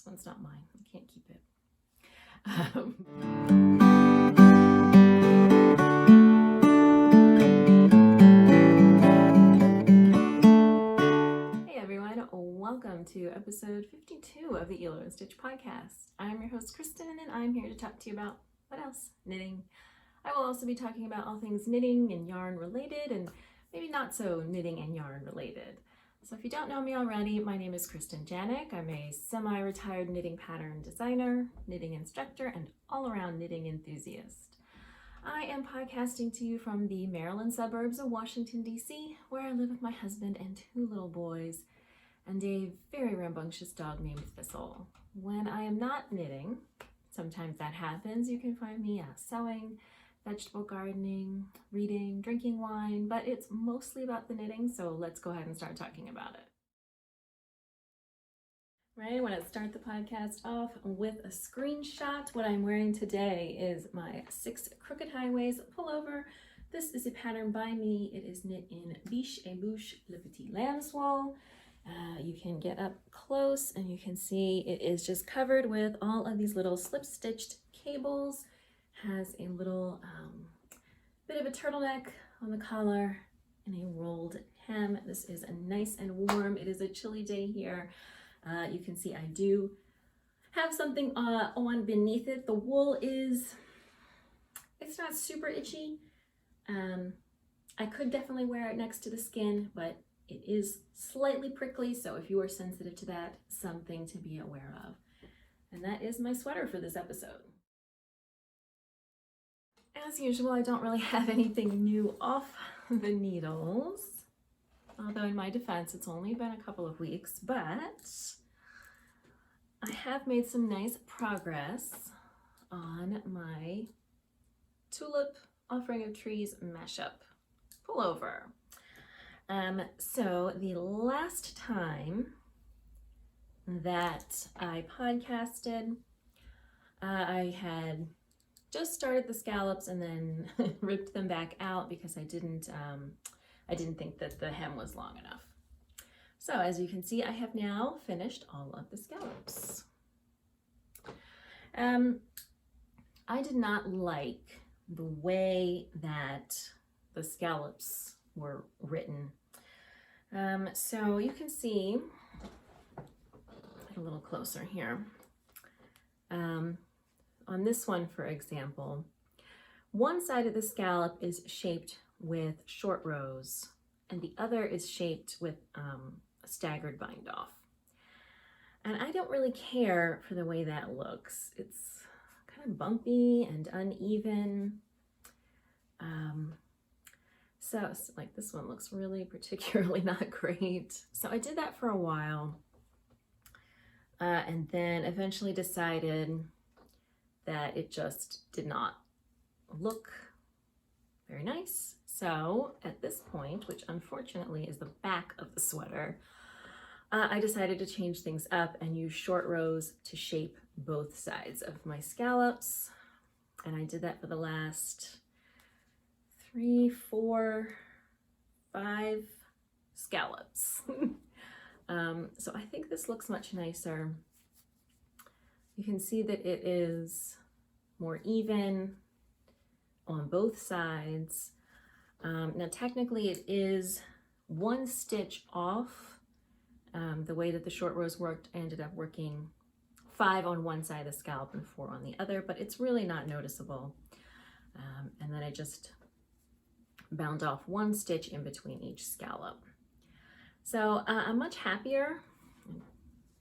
This one's not mine. I can't keep it. Hey everyone, welcome to episode 52 of the Hilo Stitch podcast. I'm your host Kristen, and I'm here to talk to you about, what else? Knitting. I will also be talking about all things knitting and yarn related, and maybe not so knitting and yarn related. So if you don't know me already, my name is Kristen Janik. I'm a semi-retired knitting pattern designer, knitting instructor, and all-around knitting enthusiast. I am podcasting to you from the Maryland suburbs of Washington, D.C., where I live with my husband and 2 little boys, and a very rambunctious dog named Thistle. When I am not knitting, sometimes that happens, you can find me sewing, vegetable gardening, reading, drinking wine, but it's mostly about the knitting, so let's go ahead and start talking about it. Right, I want to start the podcast off with a screenshot. What I'm wearing today is my 6 Crooked Highways pullover. This is a pattern by me. It is knit in Biche et Bouche Le Petit Lamb's Wool. You can get up close and you can see it is just covered with all of these little slip-stitched cables. Has a little bit of a turtleneck on the collar and a rolled hem. This is nice and warm. It is a chilly day here. You can see I do have something on beneath it. The wool it's not super itchy. I could definitely wear it next to the skin, but it is slightly prickly, so if you are sensitive to that, something to be aware of. And that is my sweater for this episode. As usual, I don't really have anything new off the needles, although in my defense, it's only been a couple of weeks, but I have made some nice progress on my Tulip Offering of Trees mashup pullover. So the last time that I podcasted, I had just started the scallops and then ripped them back out because I didn't think that the hem was long enough. So as you can see, I have now finished all of the scallops. I did not like the way that the scallops were written. So you can see, get a little closer here. On this one, for example, one side of the scallop is shaped with short rows and the other is shaped with a staggered bind off. And I don't really care for the way that looks. It's kind of bumpy and uneven. So like this one looks really particularly not great. So I did that for a while and then eventually decided that it just did not look very nice. So at this point, which unfortunately is the back of the sweater, I decided to change things up and use short rows to shape both sides of my scallops. And I did that for the last 3, 4, 5 scallops. So I think this looks much nicer. You can see that it is more even on both sides. Now technically it is 1 stitch off. The way that the short rows worked, I ended up working 5 on one side of the scallop and 4 on the other, but it's really not noticeable. And then I just bound off 1 stitch in between each scallop. So I'm much happier.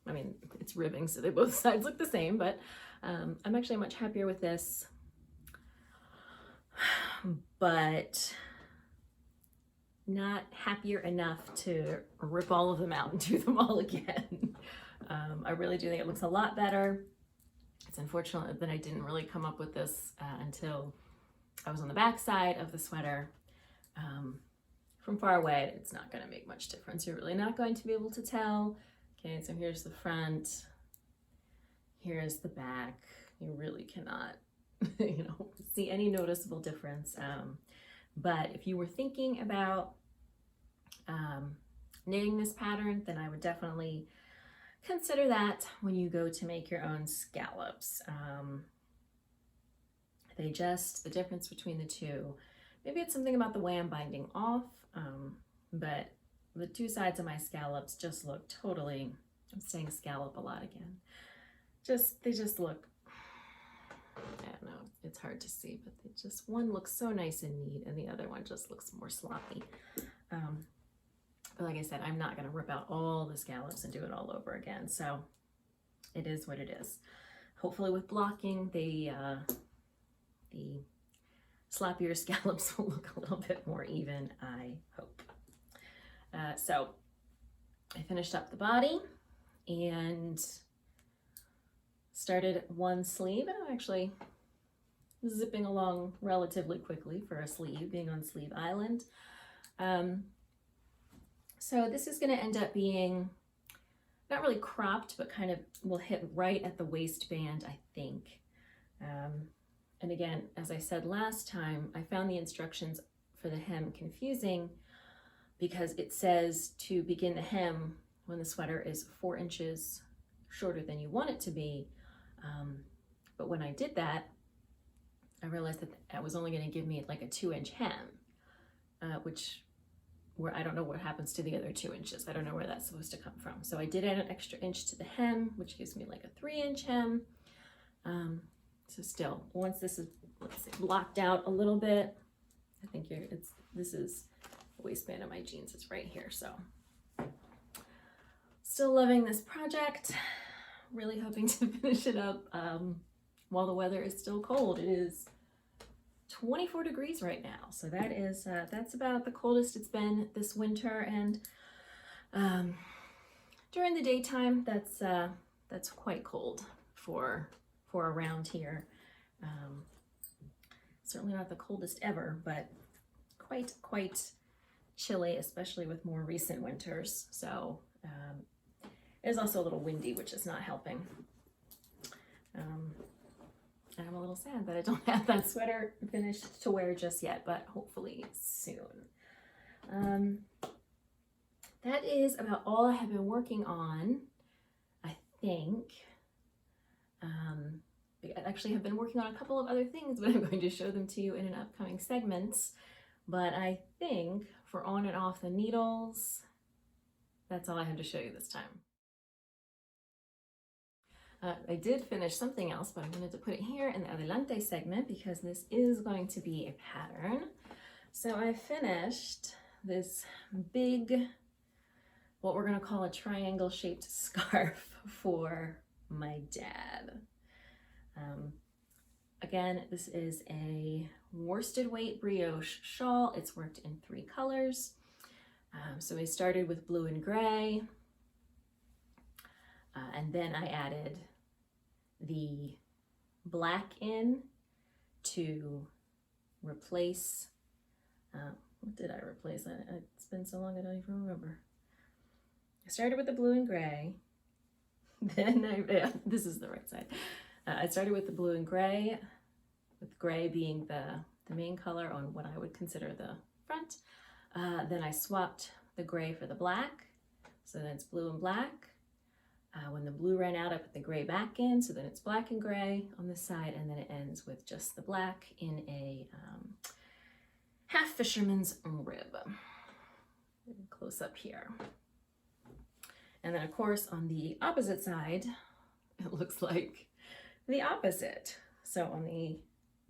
I mean, it's ribbing, so they both sides look the same, but I'm actually much happier with this. But not happier enough to rip all of them out and do them all again. I really do think it looks a lot better. It's unfortunate that I didn't really come up with this until I was on the back side of the sweater. From far away, it's not going to make much difference. You're really not going to be able to tell. Okay, so here's the front, here's the back. You really cannot, see any noticeable difference. But if you were thinking about knitting this pattern, then I would definitely consider that when you go to make your own scallops. The difference between the two, maybe it's something about the way I'm binding off, but the two sides of my scallops just look totally, I'm saying scallop a lot again, they just look, I don't know, it's hard to see, but one looks so nice and neat and the other one just looks more sloppy. But like I said, I'm not going to rip out all the scallops and do it all over again, so it is what it is. Hopefully with blocking, the sloppier scallops will look a little bit more even, I hope. So I finished up the body and started one sleeve, and I'm actually zipping along relatively quickly for a sleeve, being on Sleeve Island. So this is going to end up being not really cropped, but kind of will hit right at the waistband, I think. And again, as I said last time, I found the instructions for the hem confusing because it says to begin the hem when the sweater is 4 inches shorter than you want it to be. But when I did that, I realized that that was only going to give me like a 2-inch hem, where I don't know what happens to the other 2 inches. I don't know where that's supposed to come from. So I did add an extra inch to the hem, which gives me like a 3-inch hem. So still, once this is, let's say, blocked out a little bit, I think this is the waistband of my jeans is right here. So still loving this project, really hoping to finish it up while the weather is still cold. It is 24 degrees right now. So that is, that's about the coldest it's been this winter. And during the daytime, that's quite cold for around here. Certainly not the coldest ever, but quite chilly, especially with more recent winters. So it is also a little windy, which is not helping. And I'm a little sad that I don't have that sweater finished to wear just yet, but hopefully soon. That is about all I have been working on, I think. I actually have been working on a couple of other things, but I'm going to show them to you in an upcoming segments. But I think for on and off the needles, that's all I have to show you this time. I did finish something else, but I wanted to put it here in the Adelante segment because this is going to be a pattern. So I finished this big, what we're going to call a triangle shaped scarf for my dad. Again, this is a worsted weight brioche shawl. It's worked in 3 colors. So I started with blue and gray, and then I added the black in to replace, what did I replace? It's been so long I don't even remember. I started with the blue and gray, then this is the right side. I started with the blue and gray, with gray being the main color on what I would consider the front. Then I swapped the gray for the black, so then it's blue and black. When the blue ran out, I put the gray back in, so then it's black and gray on this side, and then it ends with just the black in a half fisherman's rib. Close up here. And then of course on the opposite side, it looks like the opposite. So on the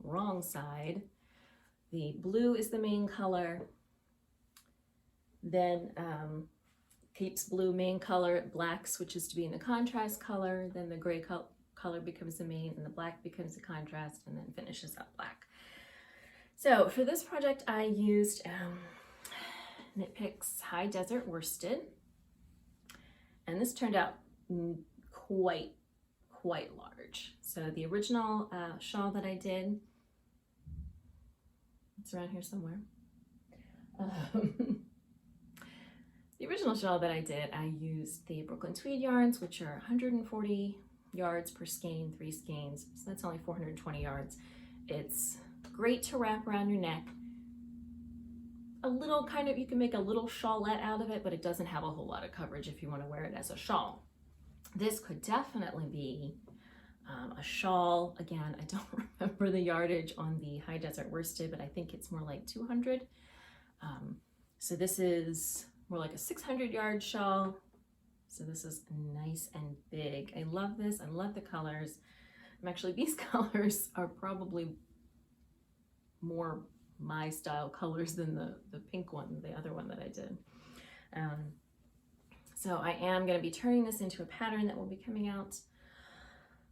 wrong side, the blue is the main color, then keeps blue main color, black switches to being the contrast color, then the gray color becomes the main and the black becomes the contrast, and then finishes up black. So for this project I used Knit Picks High Desert Worsted, and this turned out quite large. So the original shawl that I did, it's around here somewhere. The original shawl that I did, I used the Brooklyn Tweed yarns, which are 140 yards per skein, 3 skeins, so that's only 420 yards. It's great to wrap around your neck. A little kind of, you can make a little shawlette out of it, but it doesn't have a whole lot of coverage if you want to wear it as a shawl. this could definitely be a shawl. Again, I don't remember the yardage on the High Desert Worsted, but I think it's more like 200. So this is more like a 600 yard shawl. So this is nice and big. I love this. I love the colors. Actually, these colors are probably more my style colors than the pink one, the other one that I did. So I am going to be turning this into a pattern that will be coming out,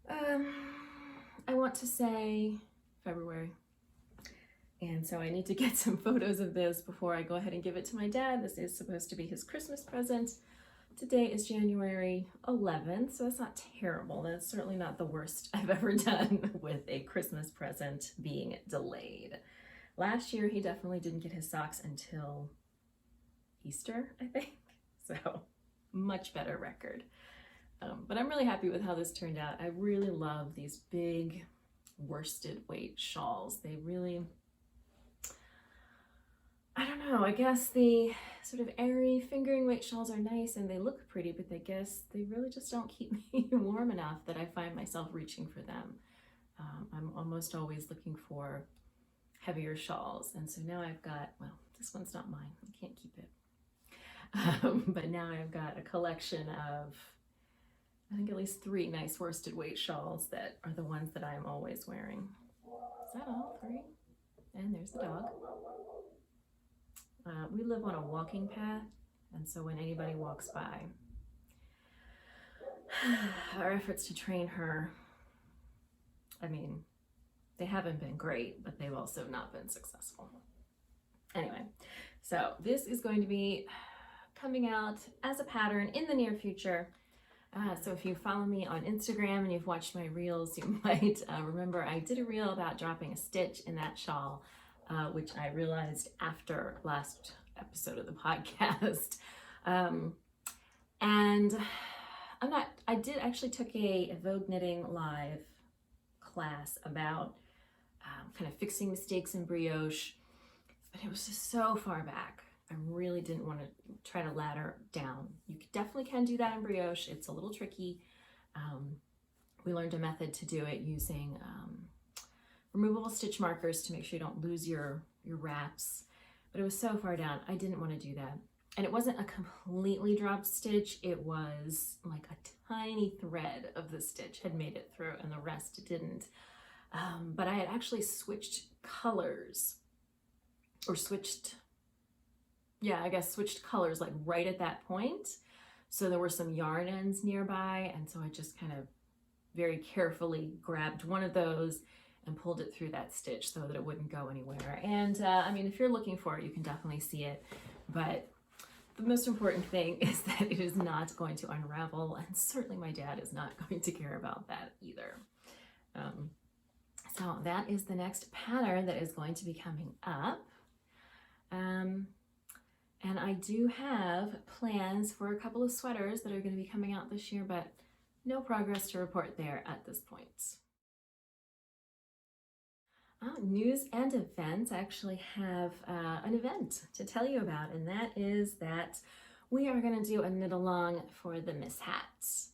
I want to say February. And so I need to get some photos of this before I go ahead and give it to my dad. This is supposed to be his Christmas present. Today is January 11th, so that's not terrible. That's certainly not the worst I've ever done with a Christmas present being delayed. Last year, he definitely didn't get his socks until Easter, I think. So much better record. But I'm really happy with how this turned out. I really love these big worsted weight shawls. They really, I don't know, I guess the sort of airy fingering weight shawls are nice and they look pretty, but I guess they really just don't keep me warm enough that I find myself reaching for them. I'm almost always looking for heavier shawls. And so now I've got, well, this one's not mine. I can't keep it. But now I've got a collection of, I think at least 3 nice worsted weight shawls that are the ones that I'm always wearing. Is that all 3? And there's the dog. We live on a walking path, and so when anybody walks by, our efforts to train her, I mean, they haven't been great, but they've also not been successful. Anyway, so this is going to be coming out as a pattern in the near future. So if you follow me on Instagram and you've watched my reels, you might remember I did a reel about dropping a stitch in that shawl, which I realized after last episode of the podcast. And I did actually took a Vogue Knitting Live class about kind of fixing mistakes in brioche, but it was just so far back. I really didn't want to try to ladder down. You definitely can do that in brioche. It's a little tricky. We learned a method to do it using removable stitch markers to make sure you don't lose your wraps, but it was so far down. I didn't want to do that. And it wasn't a completely dropped stitch. It was like a tiny thread of the stitch had made it through and the rest didn't. But I had actually switched colors, or switched colors like right at that point. So there were some yarn ends nearby, and so I just kind of very carefully grabbed one of those and pulled it through that stitch so that it wouldn't go anywhere. And I mean, if you're looking for it, you can definitely see it, but the most important thing is that it is not going to unravel, and certainly my dad is not going to care about that either. So that is the next pattern that is going to be coming up. And I do have plans for a couple of sweaters that are going to be coming out this year, but no progress to report there at this point. News and events. I actually have an event to tell you about, and that is that we are going to do a knit along for the Miss Hats.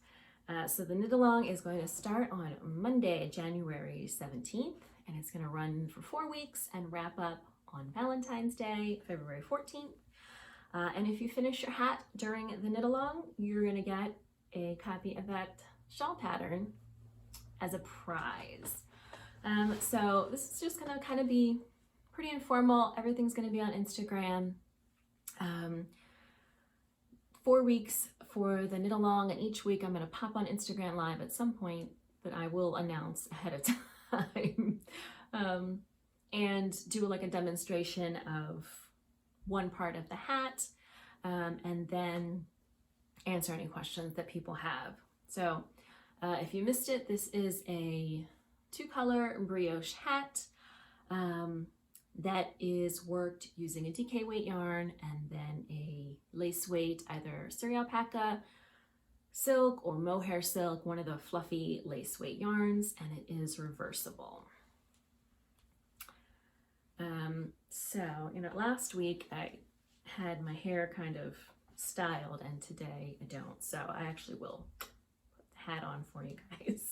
So the knit along is going to start on Monday, January 17th, and it's going to run for 4 weeks and wrap up on Valentine's Day, February 14th. And if you finish your hat during the knit along, you're going to get a copy of that shawl pattern as a prize. So this is just going to kind of be pretty informal. Everything's going to be on Instagram. 4 weeks for the knit along, and each week I'm going to pop on Instagram Live at some point that I will announce ahead of time, and do like a demonstration of one part of the hat, and then answer any questions that people have. So if you missed it, this is a 2-color brioche hat that is worked using a DK weight yarn and then a lace weight, either Suri alpaca silk or mohair silk, one of the fluffy lace weight yarns, and it is reversible. So, last week I had my hair kind of styled, and today I don't. So I actually will put hat on for you guys.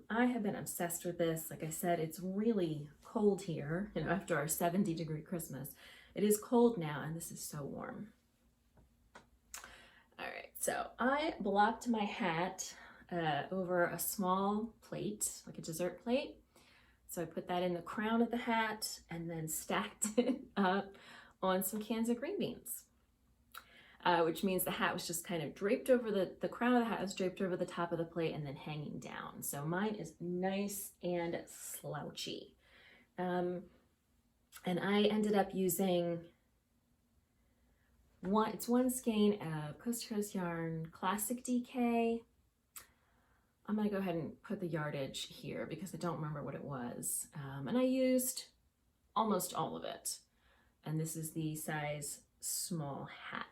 I have been obsessed with this. Like I said, it's really cold here, you know, after our 70-degree Christmas. It is cold now, and this is so warm. All right, so I blocked my hat over a small plate, like a dessert plate. So I put that in the crown of the hat and then stacked it up on some cans of green beans. Which means the hat was just kind of draped over the crown of the hat was draped over the top of the plate and then hanging down. So mine is nice and slouchy. And I ended up using one skein of Coast to Coast yarn, classic DK. I'm gonna go ahead and put the yardage here because I don't remember what it was. And I used almost all of it. And this is the size small hat.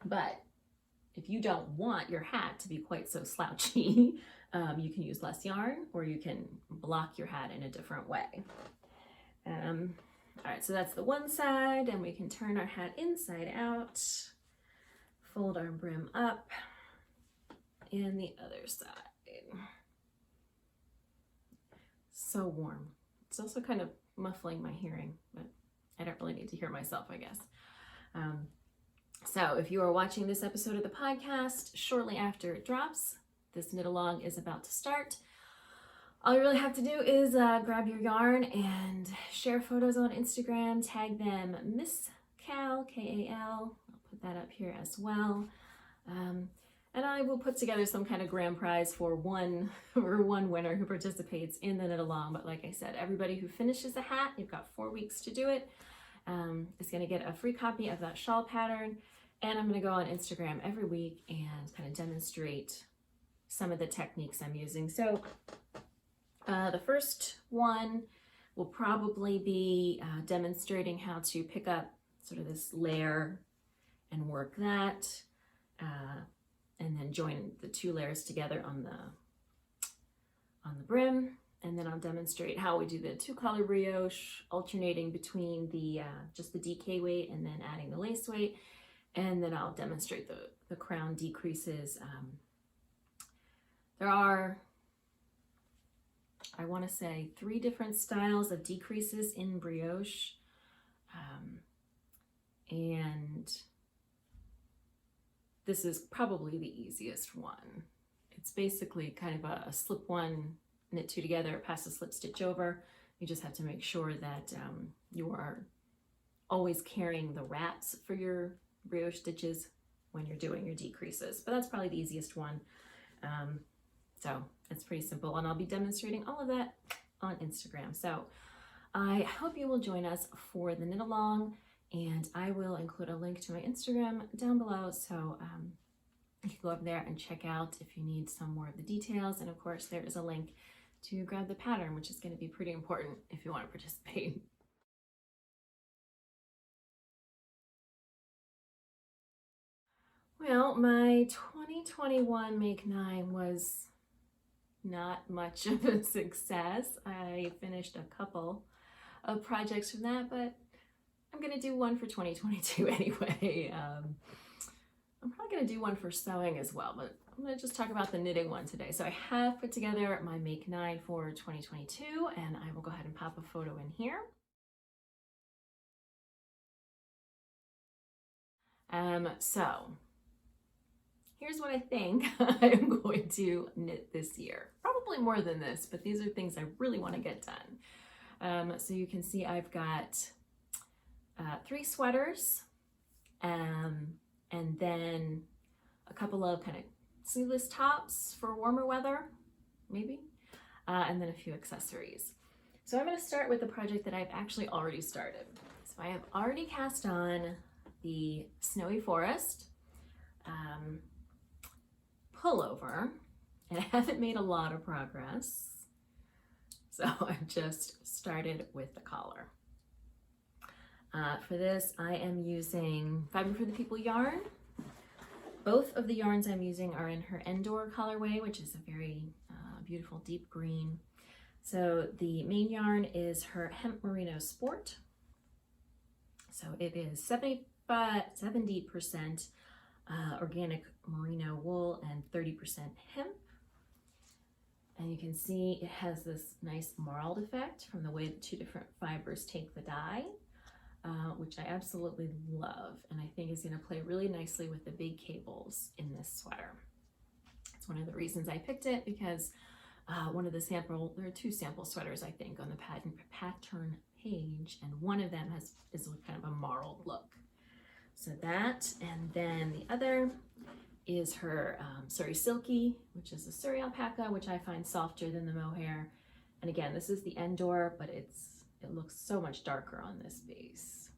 But if you don't want your hat to be quite so slouchy, you can use less yarn, or you can block your hat in a different way. All right, so that's the one side, and we can turn our hat inside out, fold our brim up, and the other side. So warm. It's also kind of muffling my hearing, but I don't really need to hear myself, I guess. So if you are watching this episode of the podcast shortly after it drops, this knit along is about to start. All you really have to do is grab your yarn and share photos on Instagram, tag them Miss Cal, K-A-L. I'll put that up here as well. And I will put together some kind of grand prize for one winner who participates in the knit along. But like I said, everybody who finishes a hat, you've got 4 weeks to do it, is going to get a free copy of that shawl pattern. And I'm going to go on Instagram every week and kind of demonstrate some of the techniques I'm using. So the first one will probably be demonstrating how to pick up sort of this layer and work that, and then join the two layers together on the brim. And then I'll demonstrate how we do the 2-color brioche, alternating between the just the DK weight and then adding the lace weight. And then I'll demonstrate the crown decreases. There are, I want to say, 3 different styles of decreases in brioche. And this is probably the easiest one. It's basically kind of a slip one, knit 2 together, pass a slip stitch over. You just have to make sure that you are always carrying the wraps for your brioche stitches when you're doing your decreases, but that's probably the easiest one. So it's pretty simple, and I'll be demonstrating all of that on Instagram. So I hope you will join us for the knit along, and I will include a link to my Instagram down below, so you can go up there and check out if you need some more of the details. And of course there is a link to grab the pattern, which is going to be pretty important if you want to participate. Well, my 2021 Make 9 was not much of a success. I finished a couple of projects from that, but I'm going to do one for 2022 anyway. I'm probably going to do one for sewing as well, but I'm going to just talk about the knitting one today. So I have put together my Make 9 for 2022, and I will go ahead and pop a photo in here. So here's what I think I'm going to knit this year. Probably more than this, but these are things I really want to get done. So you can see I've got 3 sweaters, and then a couple of kind of sleeveless tops for warmer weather, maybe, and then a few accessories. So I'm going to start with the project that I've actually already started. So I have already cast on the Snowy Forest pullover, and I haven't made a lot of progress. So I've just started with the collar. For this, I am using Fiber for the People yarn. Both of the yarns I'm using are in her Endor colorway, which is a very beautiful deep green. So the main yarn is her Hemp Merino Sport. So it is 70% organic merino wool and 30% hemp. And you can see it has this nice marled effect from the way the two different fibers take the dye, which I absolutely love, and I think is going to play really nicely with the big cables in this sweater. It's one of the reasons I picked it, because one of the there are two sample sweaters I think on the pattern page, and one of them is kind of a marled look. So that, and then the other is her Surrey Silky, which is a Surrey alpaca, which I find softer than the mohair. And again, this is the Endor, but it looks so much darker on this base.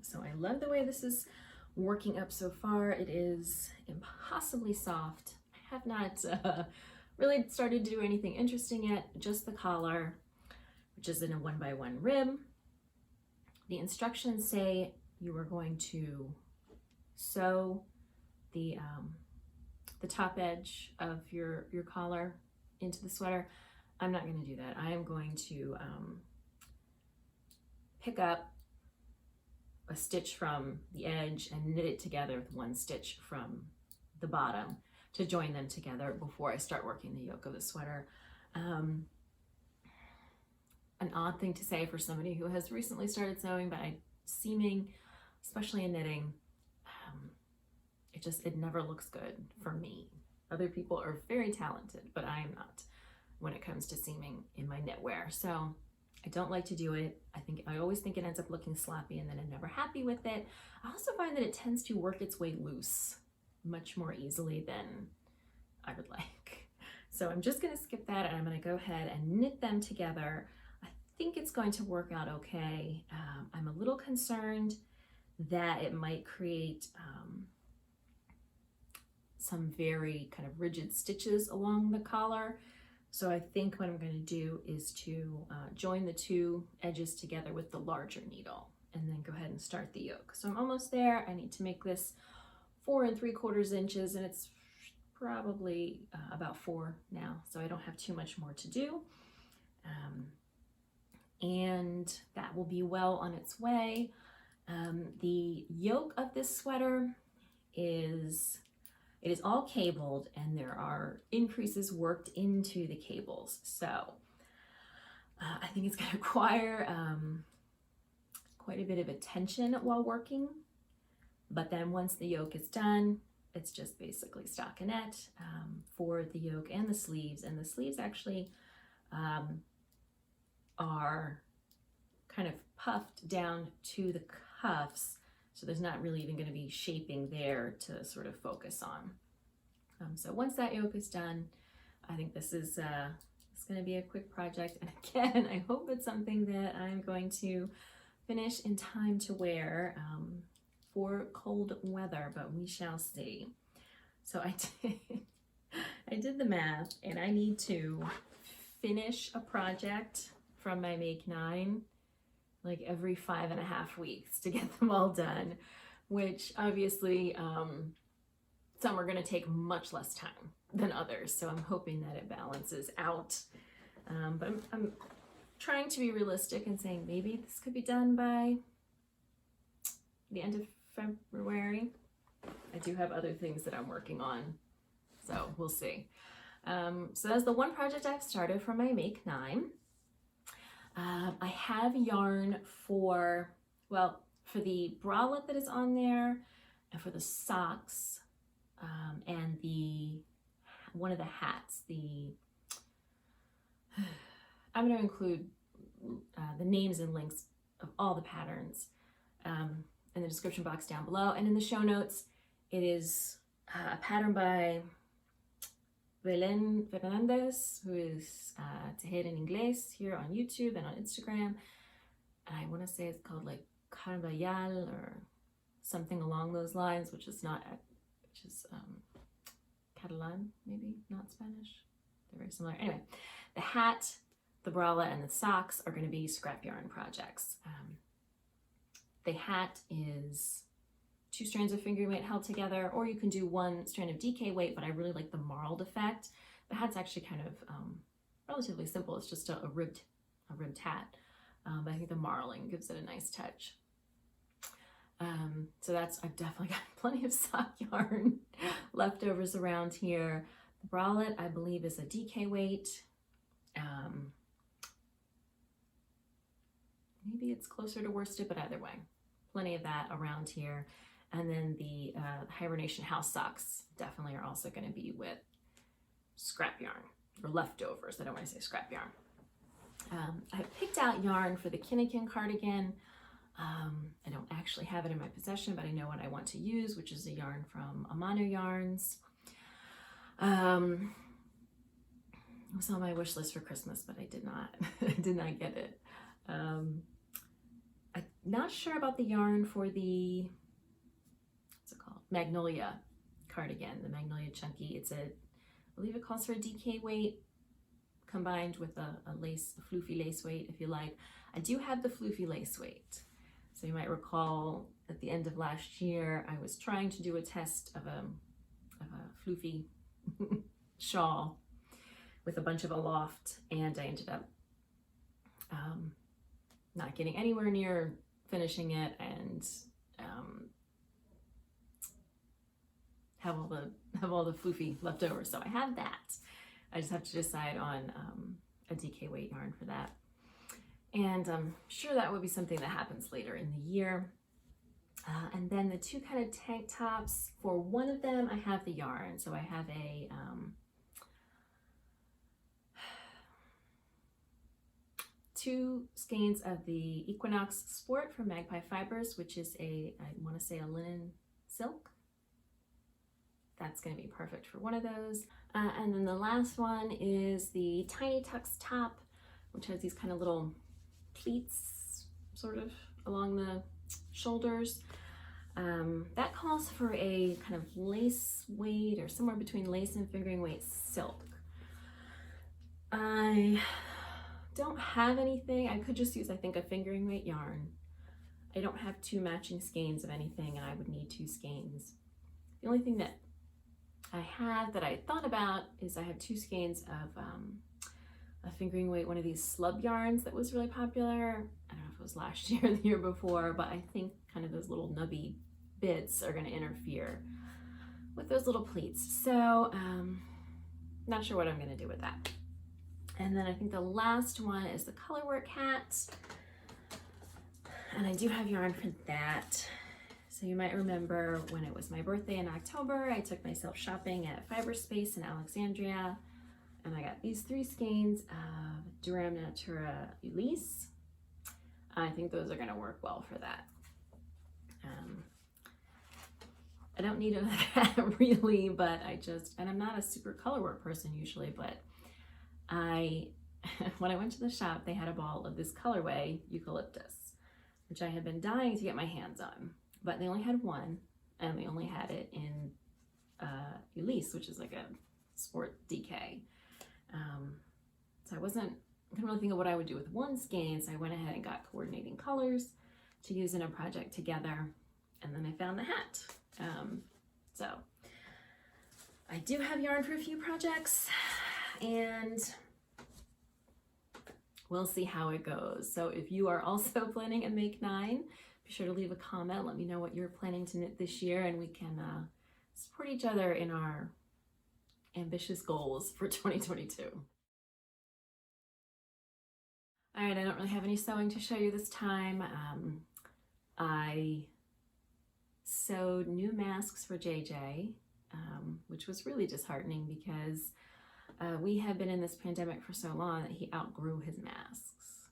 So I love the way this is working up so far. It is impossibly soft. I have not really started to do anything interesting yet, just the collar, which is in a 1x1 rib. The instructions say you are going to sew the top edge of your collar into the sweater. I'm not going to do that. I am going to pick up a stitch from the edge and knit it together with one stitch from the bottom to join them together before I start working the yoke of the sweater. An odd thing to say for somebody who has recently started sewing, but seaming, especially in knitting, it never looks good for me. Other people are very talented, but I am not when it comes to seaming in my knitwear. So I don't like to do it. I always think it ends up looking sloppy, and then I'm never happy with it. I also find that it tends to work its way loose much more easily than I would like. So I'm just going to skip that, and I'm going to go ahead and knit them together. I think it's going to work out okay. I'm a little concerned that it might create some very kind of rigid stitches along the collar. So I think what I'm going to do is to join the two edges together with the larger needle, and then go ahead and start the yoke. So I'm almost there. I need to make this 4 3/4 inches, and it's probably about 4 now, so I don't have too much more to do. And that will be well on its way. The yoke of this sweater is all cabled, and there are increases worked into the cables. So I think it's going to require quite a bit of attention while working. But then once the yoke is done, it's just basically stockinette for the yoke and the sleeves. And the sleeves actually are kind of puffed down to the cuffs. So there's not really even going to be shaping there to sort of focus on. So once that yoke is done, I think this is it's going to be a quick project. And again, I hope it's something that I'm going to finish in time to wear for cold weather, but we shall see. So I did the math, and I need to finish a project from my Make 9 like every 5.5 weeks to get them all done, which obviously some are going to take much less time than others. So I'm hoping that it balances out. But I'm trying to be realistic and saying maybe this could be done by the end of February. I do have other things that I'm working on, so we'll see. So that's the one project I've started for my Make 9. I have yarn for the bralette that is on there, and for the socks, and one of the hats. I'm going to include the names and links of all the patterns in the description box down below, and in the show notes. It is a pattern by Belén Fernandez, who is Tejer en Inglés here on YouTube and on Instagram. And I want to say it's called like Carvajal or something along those lines, which is Catalan, maybe, not Spanish. They're very similar. Anyway, the hat, the bralette, and the socks are going to be scrap yarn projects. The hat is 2 strands of finger weight held together, or you can do 1 strand of DK weight, but I really like the marled effect. The hat's actually kind of relatively simple. It's just a ribbed hat, but I think the marling gives it a nice touch. So I've definitely got plenty of sock yarn leftovers around here. The bralette, I believe, is a DK weight. Maybe it's closer to worsted, but either way, plenty of that around here. And then the hibernation house socks definitely are also going to be with scrap yarn or leftovers. I don't want to say scrap yarn. I picked out yarn for the Kinnikin cardigan. I don't actually have it in my possession, but I know what I want to use, which is a yarn from Amano Yarns. It was on my wish list for Christmas, but I did not get it. I'm not sure about the yarn for the, what's it called? Magnolia cardigan, the Magnolia Chunky. I believe it calls for a DK weight combined with a floofy lace weight, if you like. I do have the floofy lace weight. So you might recall at the end of last year, I was trying to do a test of a floofy shawl with a bunch of Aloft, and I ended up not getting anywhere near finishing it, and have all the floofy left over. So I have that. I just have to decide on a DK weight yarn for that. And I'm sure that would be something that happens later in the year. And then the two kind of tank tops, for one of them, I have the yarn. So I have a two skeins of the Equinox Sport from Magpie Fibers, which is I want to say a linen silk. That's going to be perfect for one of those. And then the last one is the Tiny Tux top, which has these kind of little pleats sort of along the shoulders. That calls for a kind of lace weight, or somewhere between lace and fingering weight silk. I don't have anything. I could just use, I think, a fingering weight yarn. I don't have two matching skeins of anything, and I would need two skeins. The only thing that I have that I thought about is I have two skeins of a fingering weight, one of these slub yarns that was really popular. I don't know if it was last year or the year before, but I think kind of those little nubby bits are going to interfere with those little pleats. So not sure what I'm going to do with that. And then I think the last one is the colorwork hat, and I do have yarn for that. So you might remember when it was my birthday in October, I took myself shopping at Fiber Space in Alexandria, and I got these 3 skeins of Durham Natura Ulisse. I think those are going to work well for that. I don't need a hat really, but and I'm not a super colorwork person usually, but when I went to the shop, they had a ball of this colorway, Eucalyptus, which I had been dying to get my hands on, but they only had one, and they only had it in Ulisse, which is like a sport DK. So I couldn't really think of what I would do with one skein, so I went ahead and got coordinating colors to use in a project together, and then I found the hat. So I do have yarn for a few projects, and we'll see how it goes. So if you are also planning a Make 9, be sure to leave a comment. Let me know what you're planning to knit this year, and we can support each other in our ambitious goals for 2022. All right, I don't really have any sewing to show you this time. I sewed new masks for JJ, which was really disheartening because we have been in this pandemic for so long that he outgrew his masks.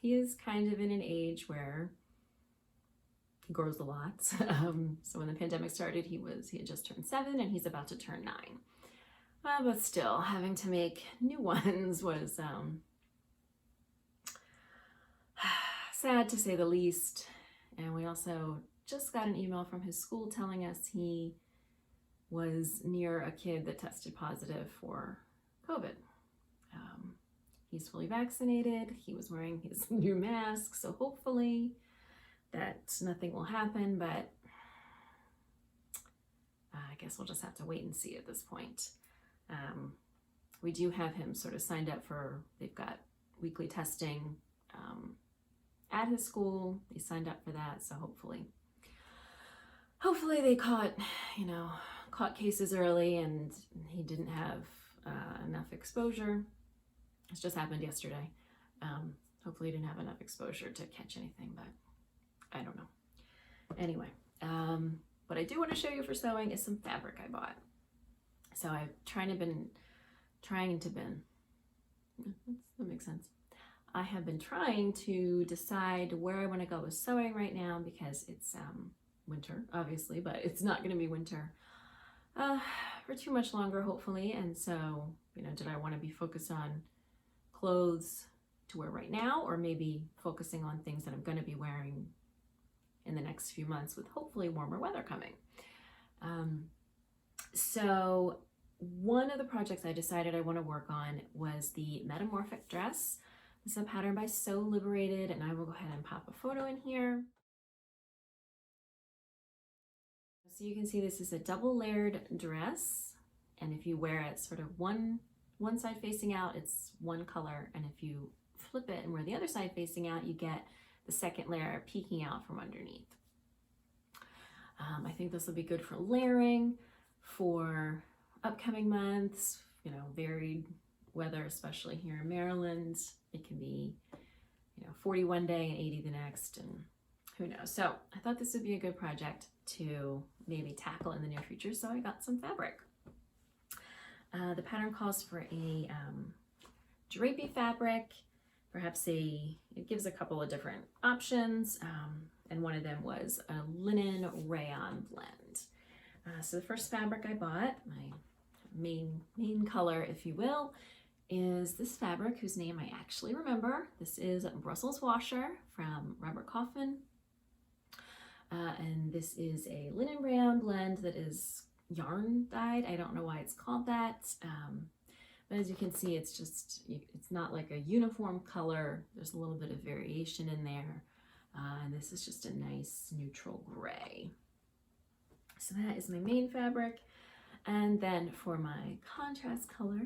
He is kind of in an age where he grows a lot. So when the pandemic started, he had just turned 7, and he's about to turn 9. But still, having to make new ones was sad to say the least. And we also just got an email from his school telling us he was near a kid that tested positive for COVID. He's fully vaccinated. He was wearing his new mask, so hopefully that nothing will happen, but I guess we'll just have to wait and see at this point. We do have him sort of signed up for, they've got weekly testing at his school. He signed up for that, so hopefully they caught cases early and he didn't have enough exposure. This just happened yesterday. Hopefully he didn't have enough exposure to catch anything, but I don't know. Anyway, what I do want to show you for sewing is some fabric I bought. So I've that makes sense. I have been trying to decide where I want to go with sewing right now because it's winter, obviously, but it's not going to be winter for too much longer, hopefully. And so, did I want to be focused on clothes to wear right now, or maybe focusing on things that I'm going to be wearing in the next few months with hopefully warmer weather coming? So one of the projects I decided I want to work on was the metamorphic dress. This is a pattern by Sew Liberated, and I will go ahead and pop a photo in here. So you can see this is a double layered dress, and if you wear it sort of one side facing out, it's one color, and if you flip it and wear the other side facing out, you get the second layer peeking out from underneath. I think this will be good for layering for upcoming months, varied weather, especially here in Maryland. It can be, 40 one day and 80 the next, and who knows. So I thought this would be a good project to maybe tackle in the near future, so I got some fabric. The pattern calls for a drapey fabric, perhaps it gives a couple of different options, and one of them was a linen rayon blend. So the first fabric I bought, my main color, if you will, is this fabric whose name I actually remember. This is Brussels Washer from Robert Kaufman. And this is a linen rayon blend that is yarn dyed. I don't know why it's called that. But as you can see, it's not like a uniform color. There's a little bit of variation in there. And this is just a nice neutral gray. So that is my main fabric. And then for my contrast color,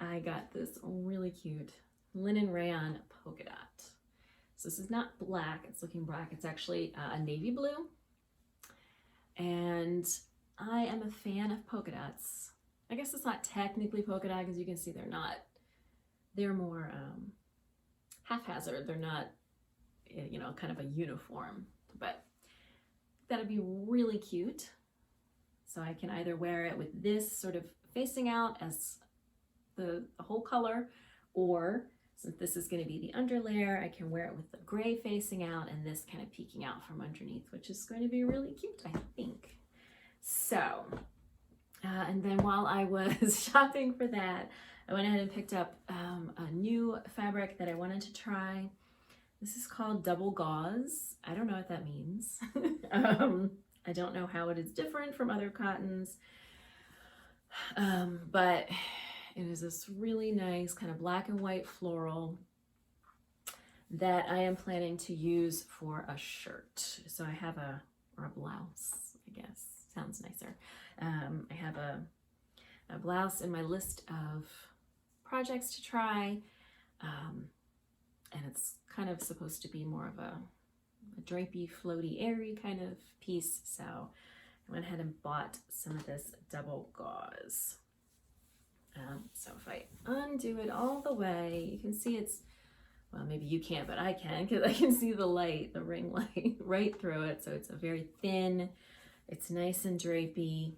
I got this really cute linen rayon polka dot. So this is not black, it's looking black. It's actually a navy blue. And I am a fan of polka dots. I guess it's not technically polka dot because you can see they're more haphazard. They're not, kind of a uniform, but that'd be really cute. So I can either wear it with this sort of facing out as the whole color, or since this is going to be the underlayer, I can wear it with the gray facing out and this kind of peeking out from underneath, which is going to be really cute, I think. So, and then while I was shopping for that, I went ahead and picked up a new fabric that I wanted to try. This is called double gauze. I don't know what that means. I don't know how it is different from other cottons, but it is this really nice kind of black and white floral that I am planning to use for a shirt. So I have or a blouse, I guess, sounds nicer. I have a blouse in my list of projects to try, and it's kind of supposed to be more of a drapey, floaty, airy kind of piece. So I went ahead and bought some of this double gauze. So if I undo it all the way, you can see well, maybe you can't, but I can, because I can see the ring light right through it. So it's a very thin, it's nice and drapey.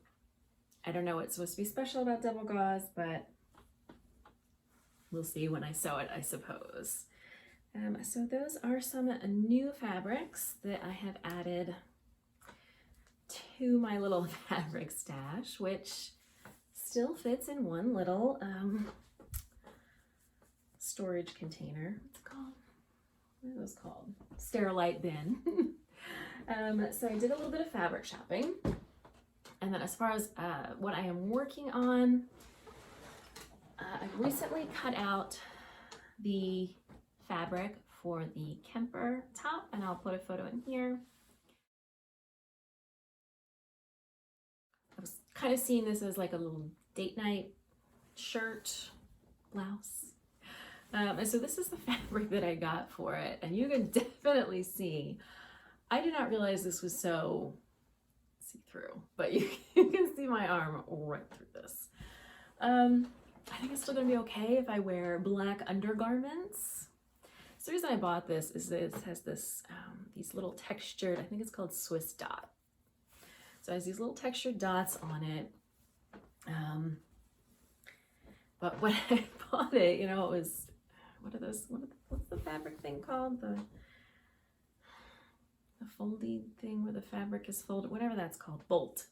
I don't know what's supposed to be special about double gauze, but we'll see when I sew it, I suppose. So those are some new fabrics that I have added to my little fabric stash, which still fits in one little storage container. What's it called? What are those called? Sterilite bin. So I did a little bit of fabric shopping. And then as far as what I am working on, I recently cut out the fabric for the Kemper top, and I'll put a photo in here. I was kind of seeing this as like a little date night shirt, blouse. And so this is the fabric that I got for it, and you can definitely see, I did not realize this was so see-through, but you can see my arm right through this. I think it's still gonna be okay if I wear black undergarments. So the reason I bought this is that it has this, these little textured, I think it's called Swiss dot. So it has these little textured dots on it. But when I bought it, you know, it was, what are those, what's the fabric thing called? The foldy thing where the fabric is folded, whatever that's called, bolt.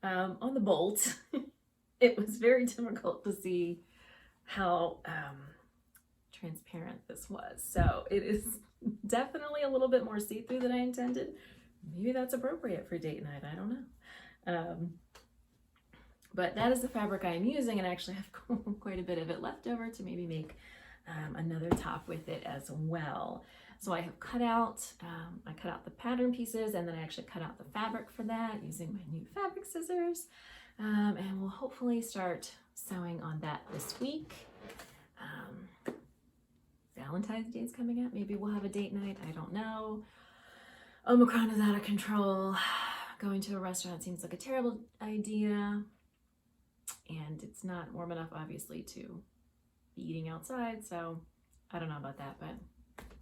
On the bolt, it was very difficult to see how transparent this was. So it is definitely a little bit more see-through than I intended. Maybe that's appropriate for date night, I don't know. But that is the fabric I'm using, and I actually have quite a bit of it left over to maybe make another top with it as well. So I have cut out, I cut out the pattern pieces, and then I actually cut out the fabric for that using my new fabric scissors. And we'll hopefully start sewing on that this week. Valentine's Day is coming up. Maybe we'll have a date night. I don't know. Omicron is out of control. Going to a restaurant seems like a terrible idea. And it's not warm enough, obviously, to be eating outside. So I don't know about that, but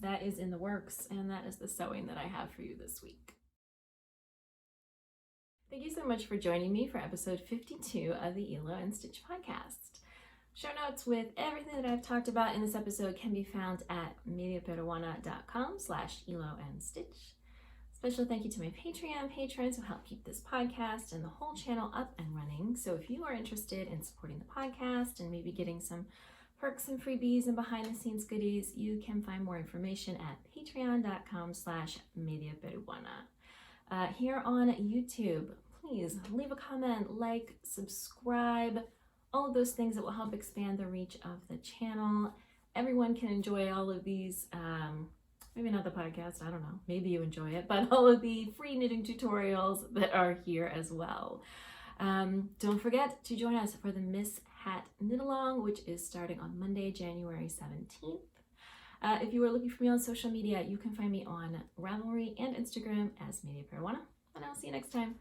that is in the works. And that is the sewing that I have for you this week. Thank you so much for joining me for episode 52 of the Hilo Stitch podcast. Show notes with everything that I've talked about in this episode can be found at mediaperuana.com/Hilo-Stitch. Special thank you to my Patreon patrons who help keep this podcast and the whole channel up and running. So if you are interested in supporting the podcast and maybe getting some perks and freebies and behind the scenes goodies, you can find more information at patreon.com/mediaperuana. Here on YouTube, please leave a comment, like, subscribe, all of those things that will help expand the reach of the channel. Everyone can enjoy all of these, maybe not the podcast, I don't know, maybe you enjoy it, but all of the free knitting tutorials that are here as well. Don't forget to join us for the Miss Hat Knit Along, which is starting on Monday, January 17th. If you are looking for me on social media, you can find me on Ravelry and Instagram as Media Peruana, and I'll see you next time.